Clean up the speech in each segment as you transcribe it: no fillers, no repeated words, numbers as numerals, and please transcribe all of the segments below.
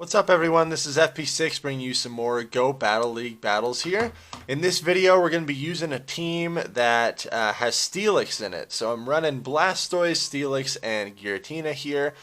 What's up everyone, this is FP6 bringing you some more Go Battle League battles here. In this video we're going to be using a team that has STEELIX in it. So I'm running Blastoise, STEELIX, and Giratina here.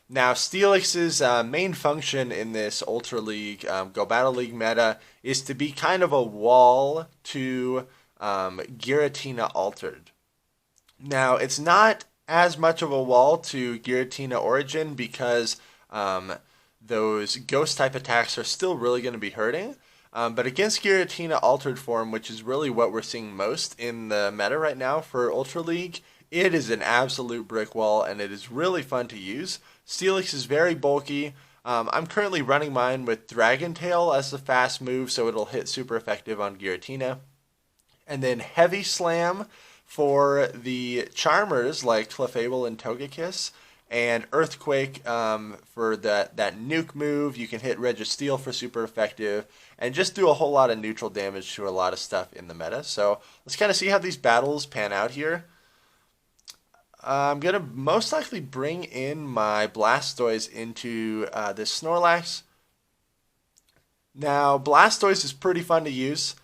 Now STEELIX's main function in this Ultra League, Go Battle League meta is to be kind of a wall to Giratina Altered. Now it's not as much of a wall to Giratina Origin because those ghost type attacks are still really going to be hurting. But against Giratina Altered form, which is really what we're seeing most in the meta right now for Ultra League, it is an absolute brick wall and it is really fun to use. STEELIX is very bulky. I'm currently running mine with Dragon Tail as the fast move, so it'll hit super effective on Giratina. And then Heavy Slam for the Charmers like Clefable and Togekiss. And Earthquake for that nuke move. You can hit Registeel for super effective and just do a whole lot of neutral damage to a lot of stuff in the meta. So let's kind of see how these battles pan out here. I'm going to most likely bring in my Blastoise into this Snorlax. Now Blastoise is pretty fun to use.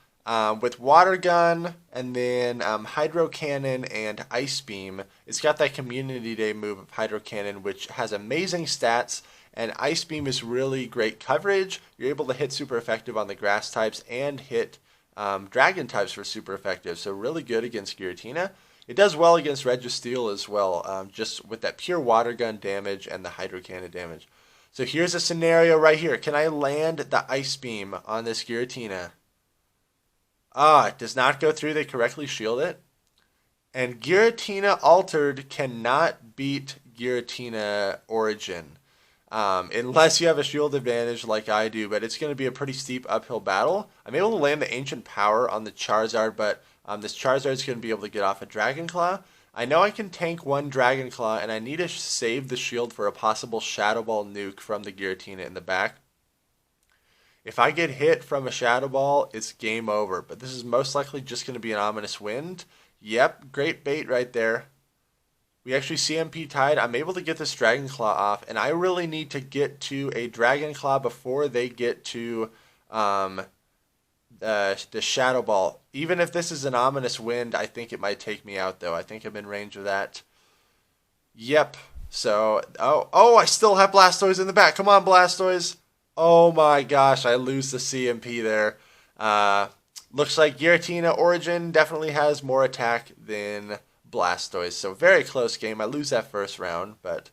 With Water Gun and then Hydro Cannon and Ice Beam. It's got that Community Day move of Hydro Cannon, which has amazing stats, and Ice Beam is really great coverage. You're able to hit super effective on the grass types and hit dragon types for super effective, so really good against Giratina. It does well against Registeel as well, just with that pure Water Gun damage and the Hydro Cannon damage. So here's a scenario right here. Can I land the Ice Beam on this Giratina? It does not go through. They correctly shield it. And Giratina Altered cannot beat Giratina Origin. Unless you have a shield advantage like I do, but it's going to be a pretty steep uphill battle. I'm able to land the Ancient Power on the Charizard, but this Charizard is going to be able to get off a Dragon Claw. I know I can tank one Dragon Claw, and I need to save the shield for a possible Shadow Ball nuke from the Giratina in the back. If I get hit from a Shadow Ball, it's game over. But this is most likely just going to be an Ominous Wind. Yep, great bait right there. We actually CMP tied. I'm able to get this Dragon Claw off. And I really need to get to a Dragon Claw before they get to the Shadow Ball. Even if this is an Ominous Wind, I think it might take me out though. I think I'm in range of that. Yep. So, I still have Blastoise in the back. Come on, Blastoise. Oh my gosh, I lose the CMP there. Looks like Giratina Origin definitely has more attack than Blastoise. So very close game. I lose that first round, but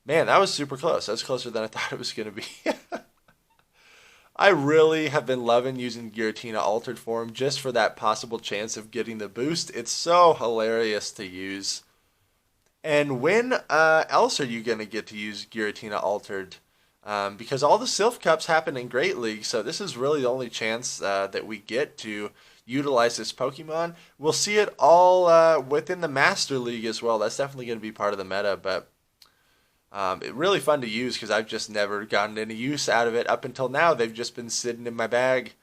man, that was super close. That was closer than I thought it was going to be. I really have been loving using Giratina Altered form just for that possible chance of getting the boost. It's so hilarious to use. And when else are you going to get to use Giratina Altered? Because all the Silph Cups happen in Great League, so this is really the only chance that we get to utilize this Pokemon. We'll see it all within the Master League as well. That's definitely going to be part of the meta, but it's really fun to use because I've just never gotten any use out of it. Up until now, they've just been sitting in my bag.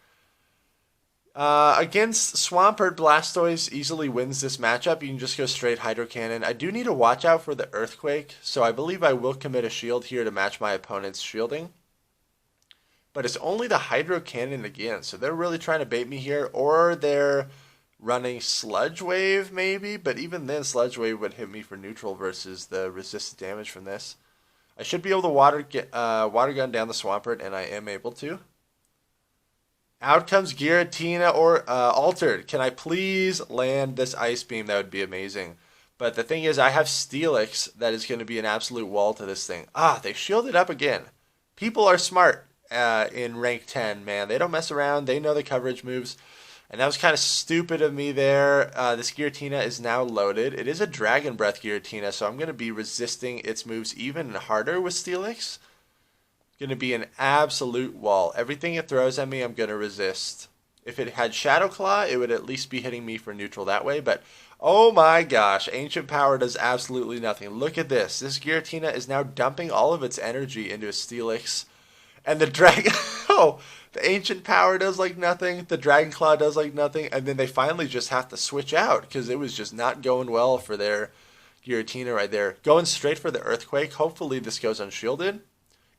Against Swampert Blastoise easily wins this matchup. You can just go straight Hydro Cannon. I do need to watch out for the Earthquake, so I believe I will commit a shield here to match my opponent's shielding. But it's only the Hydro Cannon again, so they're really trying to bait me here, or they're running Sludge Wave maybe, but even then Sludge Wave would hit me for neutral versus the resisted damage from this. I should be able to Water Gun down the Swampert, and I am able to. Out comes Giratina Altered. Can I please land this Ice Beam? That would be amazing. But the thing is, I have STEELIX that is going to be an absolute wall to this thing. They shielded up again. People are smart in rank 10, man. They don't mess around. They know the coverage moves. And that was kind of stupid of me there. This Giratina is now loaded. It is a Dragon Breath Giratina, so I'm going to be resisting its moves even harder with STEELIX. Going to be an absolute wall. Everything it throws at me, I'm going to resist. If it had Shadow Claw, it would at least be hitting me for neutral that way. But, oh my gosh, Ancient Power does absolutely nothing. Look at this. This Giratina is now dumping all of its energy into a STEELIX. And the Dragon... the Ancient Power does like nothing. The Dragon Claw does like nothing. And then they finally just have to switch out because it was just not going well for their Giratina right there. Going straight for the Earthquake. Hopefully this goes unshielded.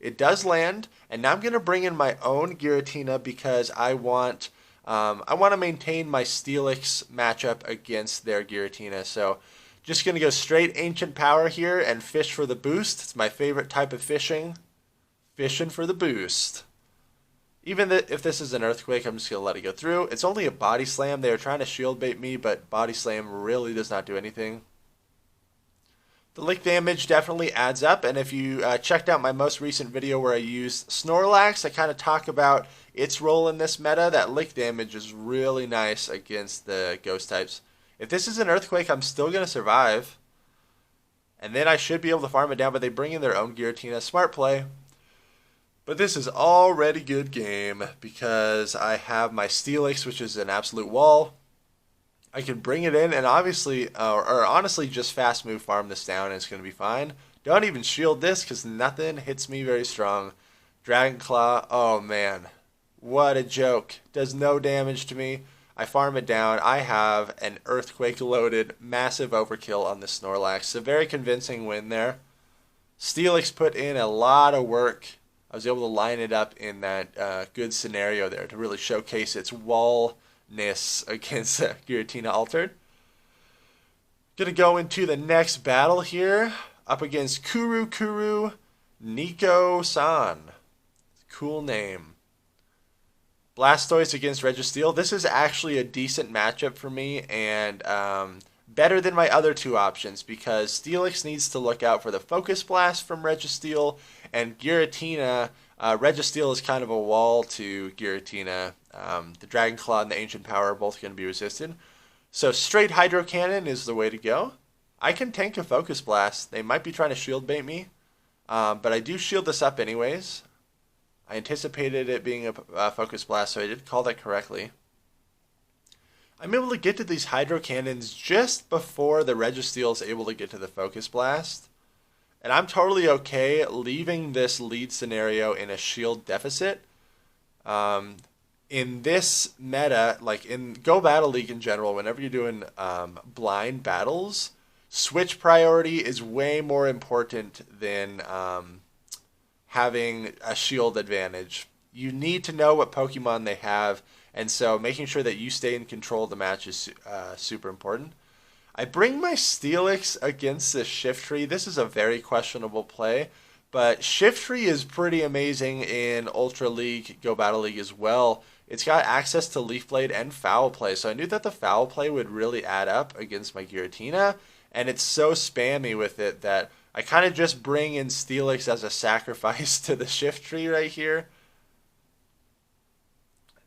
It does land, and now I'm going to bring in my own Giratina because I want to maintain my STEELIX matchup against their Giratina. So just going to go straight Ancient Power here and fish for the boost. It's my favorite type of fishing. Fishing for the boost. Even if this is an Earthquake, I'm just going to let it go through. It's only a Body Slam. They were trying to shield bait me, but Body Slam really does not do anything. The lick damage definitely adds up, and if you checked out my most recent video where I used Snorlax, I kind of talk about its role in this meta. That lick damage is really nice against the ghost types. If this is an Earthquake, I'm still going to survive. And then I should be able to farm it down, but they bring in their own Giratina. Smart play. But this is already good game because I have my STEELIX, which is an absolute wall. I can bring it in and obviously, or honestly, just fast move farm this down and it's going to be fine. Don't even shield this because nothing hits me very strong. Dragon Claw, oh man, what a joke. Does no damage to me. I farm it down. I have an Earthquake loaded massive overkill on the Snorlax. So very convincing win there. STEELIX put in a lot of work. I was able to line it up in that good scenario there to really showcase its wallness against Giratina Altered. Gonna go into the next battle here, up against Kuru Nico-san. Cool name. Blastoise against Registeel. This is actually a decent matchup for me and better than my other two options because STEELIX needs to look out for the Focus Blast from Registeel, and Giratina, Registeel is kind of a wall to Giratina. The Dragon Claw and the Ancient Power are both going to be resisted. So straight Hydro Cannon is the way to go. I can tank a Focus Blast. They might be trying to shield bait me, but I do shield this up anyways. I anticipated it being a Focus Blast, so I did call that correctly. I'm able to get to these Hydro Cannons just before the Registeel is able to get to the Focus Blast. And I'm totally okay leaving this lead scenario in a shield deficit. In this meta, like in Go Battle League in general, whenever you're doing blind battles, switch priority is way more important than having a shield advantage. You need to know what Pokemon they have, and so making sure that you stay in control of the match is super important. I bring my STEELIX against the Shiftry. This is a very questionable play, but Shiftry is pretty amazing in Ultra League, Go Battle League as well. It's got access to Leaf Blade and Foul Play, so I knew that the Foul Play would really add up against my Giratina, and it's so spammy with it that I kind of just bring in STEELIX as a sacrifice to the Shiftry right here.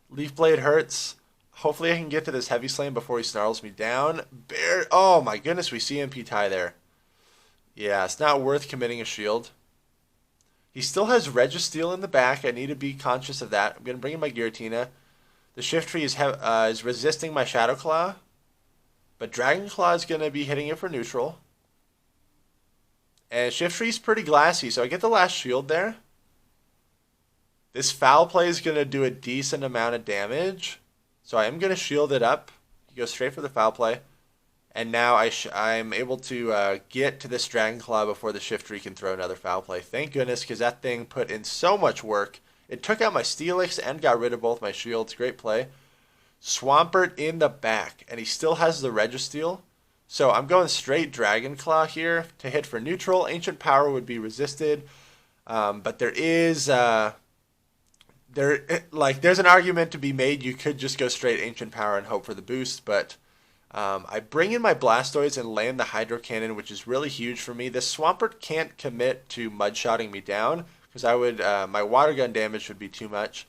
Leaf Blade hurts. Hopefully I can get to this Heavy Slam before he snarls me down. Oh my goodness, we CMP tie there. Yeah, it's not worth committing a shield. He still has Registeel in the back. I need to be conscious of that. I'm going to bring in my Giratina. The Shiftry is resisting my Shadow Claw. But Dragon Claw is going to be hitting it for neutral. And Shiftry's pretty glassy, so I get the last shield there. This Foul Play is going to do a decent amount of damage. So I am going to shield it up. He goes straight for the Foul Play. And now I'm able to get to this Dragon Claw before the Shiftry can throw another Foul Play. Thank goodness, because that thing put in so much work. It took out my STEELIX and got rid of both my shields. Great play. Swampert in the back. And he still has the Registeel. So I'm going straight Dragon Claw here to hit for neutral. Ancient Power would be resisted. But there is... there's an argument to be made. You could just go straight Ancient Power and hope for the boost, but I bring in my Blastoise and land the Hydro Cannon, which is really huge for me. This Swampert can't commit to mud-shotting me down, because my Water Gun damage would be too much.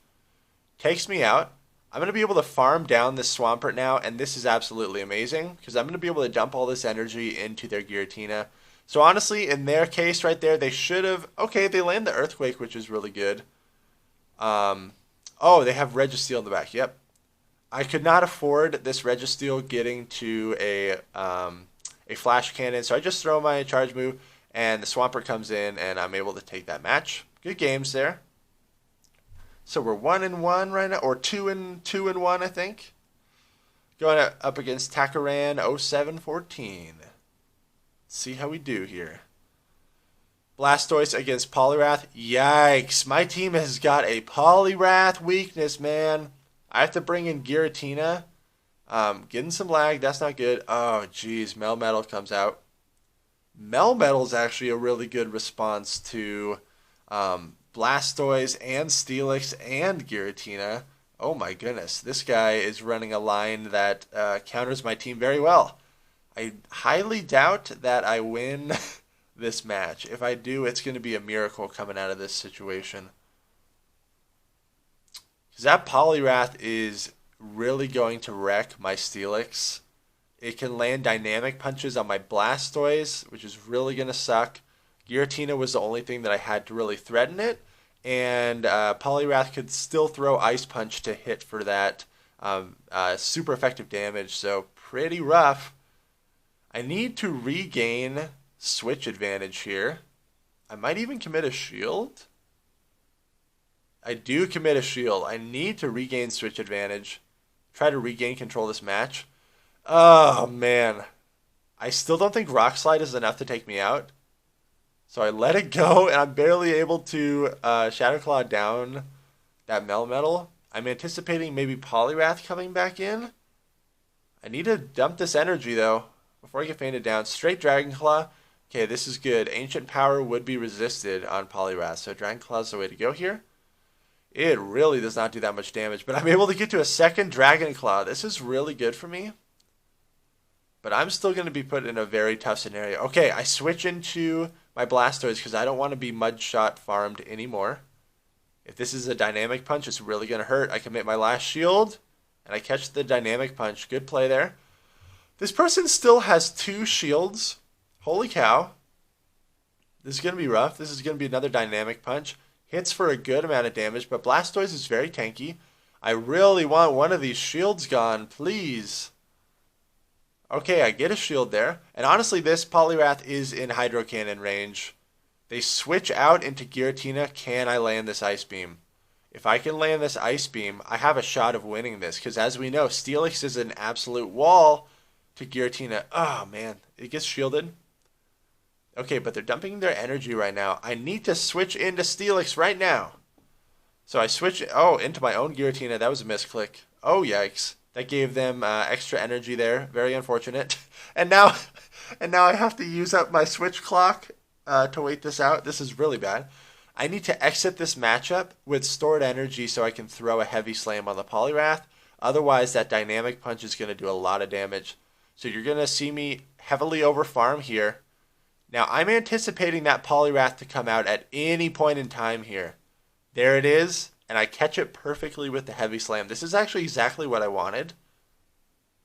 Takes me out. I'm going to be able to farm down this Swampert now, and this is absolutely amazing, because I'm going to be able to dump all this energy into their Giratina. So honestly, in their case right there, they should have... Okay, they land the Earthquake, which is really good. Oh, they have Registeel in the back. Yep. I could not afford this Registeel getting to a Flash Cannon, so I just throw my charge move, and the Swampert comes in, and I'm able to take that match. Good games there. So we're 1-1 right now, or 2-1, I think. Going up against Takaran 0714. See how we do here. Blastoise against Poliwrath. Yikes. My team has got a Poliwrath weakness, man. I have to bring in Giratina. Getting some lag. That's not good. Oh, geez. Melmetal comes out. Melmetal is actually a really good response to Blastoise and STEELIX and Giratina. Oh my goodness. This guy is running a line that counters my team very well. I highly doubt that I win this match. If I do, it's going to be a miracle coming out of this situation. Because that Poliwrath is really going to wreck my STEELIX. It can land dynamic punches on my Blastoise, which is really going to suck. Giratina was the only thing that I had to really threaten it. And Poliwrath could still throw Ice Punch to hit for that super effective damage. So pretty rough. I need to regain switch advantage here. I might even commit a shield. I do commit a shield. I need to regain switch advantage. Try to regain control of this match. Oh, man. I still don't think Rock Slide is enough to take me out. So I let it go, and I'm barely able to Shadow Claw down that Melmetal. I'm anticipating maybe Poliwrath coming back in. I need to dump this energy, though, before I get fainted down. Straight Dragon Claw. Okay, this is good. Ancient Power would be resisted on Poliwrath, so Dragon Claw is the way to go here. It really does not do that much damage, but I'm able to get to a second Dragon Claw. This is really good for me. But I'm still going to be put in a very tough scenario. Okay, I switch into my Blastoise because I don't want to be Mudshot farmed anymore. If this is a Dynamic Punch, it's really going to hurt. I commit my last shield, and I catch the Dynamic Punch. Good play there. This person still has 2 shields. Holy cow. This is going to be rough. This is going to be another Dynamic Punch. Hits for a good amount of damage, but Blastoise is very tanky. I really want one of these shields gone, please. Okay, I get a shield there. And honestly, this Poliwrath is in Hydro Cannon range. They switch out into Giratina. Can I land this Ice Beam? If I can land this Ice Beam, I have a shot of winning this. Because as we know, STEELIX is an absolute wall to Giratina. Oh, man. It gets shielded. Okay, but they're dumping their energy right now. I need to switch into STEELIX right now. So I switch into my own Giratina. That was a misclick. Oh, yikes. That gave them extra energy there. Very unfortunate. And now I have to use up my switch clock to wait this out. This is really bad. I need to exit this matchup with stored energy so I can throw a heavy slam on the Poliwrath. Otherwise, that Dynamic Punch is going to do a lot of damage. So you're going to see me heavily overfarm here. Now, I'm anticipating that Poliwrath to come out at any point in time here. There it is. And I catch it perfectly with the heavy slam. This is actually exactly what I wanted.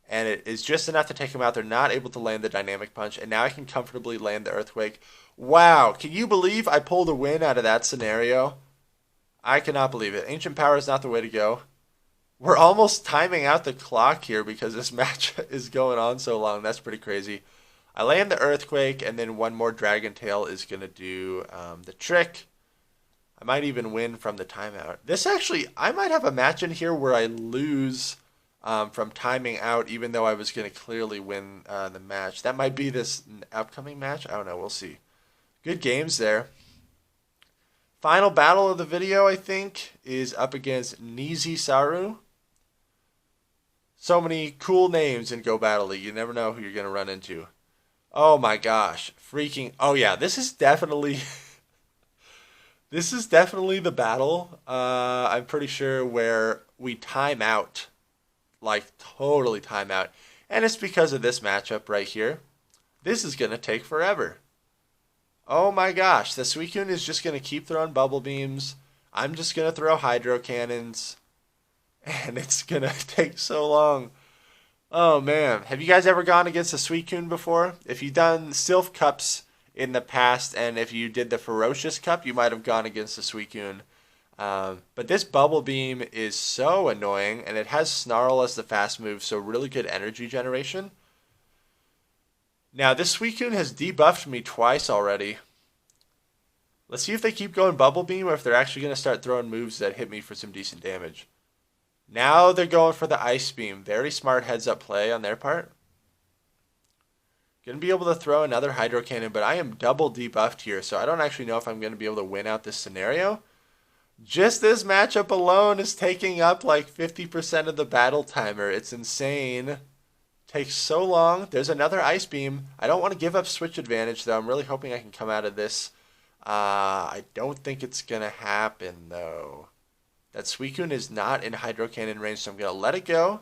And it is just enough to take him out. They're not able to land the Dynamic Punch. And now I can comfortably land the Earthquake. Wow. Can you believe I pulled a win out of that scenario? I cannot believe it. Ancient Power is not the way to go. We're almost timing out the clock here because this match is going on so long. That's pretty crazy. I land the Earthquake, and then one more Dragon Tail is going to do the trick. I might even win from the timeout. This actually, I might have a match in here where I lose from timing out, even though I was going to clearly win the match. That might be this upcoming match. I don't know. We'll see. Good games there. Final battle of the video, I think, is up against Nizi Saru. So many cool names in Go Battle League. You never know who you're going to run into. Oh my gosh. Freaking. Oh yeah, this is definitely... This is definitely the battle, I'm pretty sure, where we time out. Like, totally time out. And it's because of this matchup right here. This is going to take forever. Oh my gosh, the Suicune is just going to keep throwing Bubble Beams. I'm just going to throw Hydro Cannons. And it's going to take so long. Oh man, have you guys ever gone against a Suicune before? If you've done Sylph Cups in the past, and if you did the Ferocious Cup, you might have gone against the Suicune. But this Bubble Beam is so annoying, and it has Snarl as the fast move, so really good energy generation. Now, this Suicune has debuffed me twice already. Let's see if they keep going Bubble Beam, or if they're actually going to start throwing moves that hit me for some decent damage. Now they're going for the Ice Beam. Very smart heads-up play on their part. Gonna be able to throw another Hydro Cannon, but I am double debuffed here, so I don't actually know if I'm gonna be able to win out this scenario. Just this matchup alone is taking up like 50% of the battle timer. It's insane. Takes so long. There's another Ice Beam. I don't want to give up switch advantage, though. I'm really hoping I can come out of this. I don't think it's going to happen, though. That Suicune is not in Hydro Cannon range, so I'm going to let it go.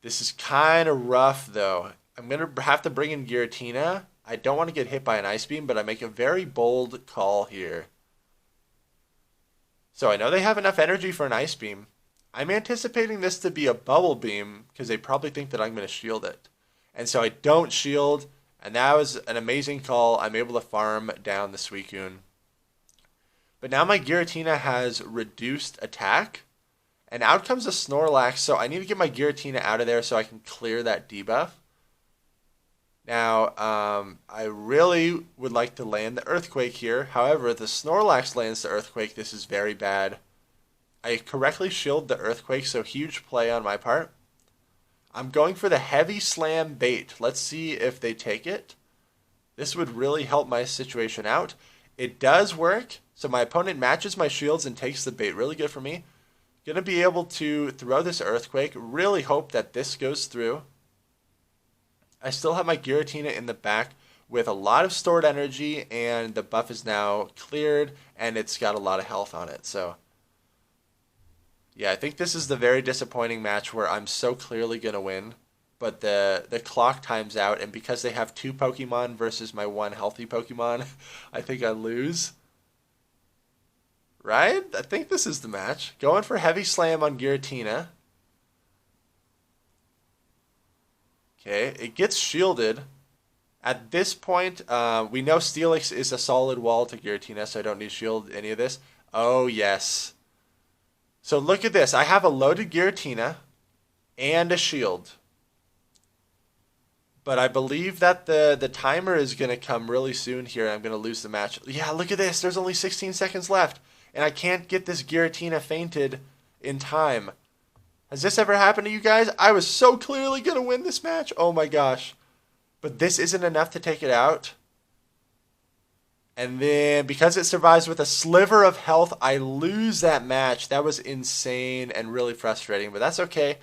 This is kind of rough, though. I'm going to have to bring in Giratina. I don't want to get hit by an Ice Beam, but I make a very bold call here. So I know they have enough energy for an Ice Beam. I'm anticipating this to be a Bubble Beam because they probably think that I'm going to shield it. And so I don't shield, and that was an amazing call. I'm able to farm down the Suicune. But now my Giratina has reduced attack, and out comes a Snorlax, so I need to get my Giratina out of there so I can clear that debuff. Now, I really would like to land the Earthquake here. However, if the Snorlax lands the Earthquake, this is very bad. I correctly shield the Earthquake, so huge play on my part. I'm going for the Heavy Slam bait. Let's see if they take it. This would really help my situation out. It does work, so my opponent matches my shields and takes the bait. Really good for me. Gonna be able to throw this Earthquake. Really hope that this goes through. I still have my Giratina in the back with a lot of stored energy, and the buff is now cleared, and it's got a lot of health on it. So, yeah, I think this is the very disappointing match where I'm so clearly going to win, but the clock times out, and because they have 2 Pokemon versus my 1 healthy Pokemon, I think I lose. Right? I think this is the match. Going for Heavy Slam on Giratina. Okay, it gets shielded. At this point, we know STEELIX is a solid wall to Giratina, so I don't need to shield any of this. Oh, yes. So look at this. I have a loaded Giratina and a shield. But I believe that the timer is going to come really soon here, and I'm going to lose the match. Yeah, look at this. There's only 16 seconds left, and I can't get this Giratina fainted in time. Has this ever happened to you guys? I was so clearly going to win this match. Oh my gosh. But this isn't enough to take it out. And then because it survives with a sliver of health, I lose that match. That was insane and really frustrating, but that's okay.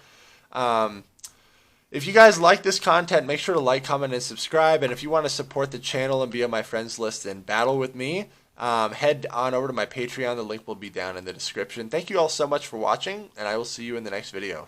If you guys like this content, make sure to like, comment, and subscribe. And if you want to support the channel and be on my friends list and battle with me, head on over to my Patreon. The link will be down in the description. Thank you all so much for watching, and I will see you in the next video.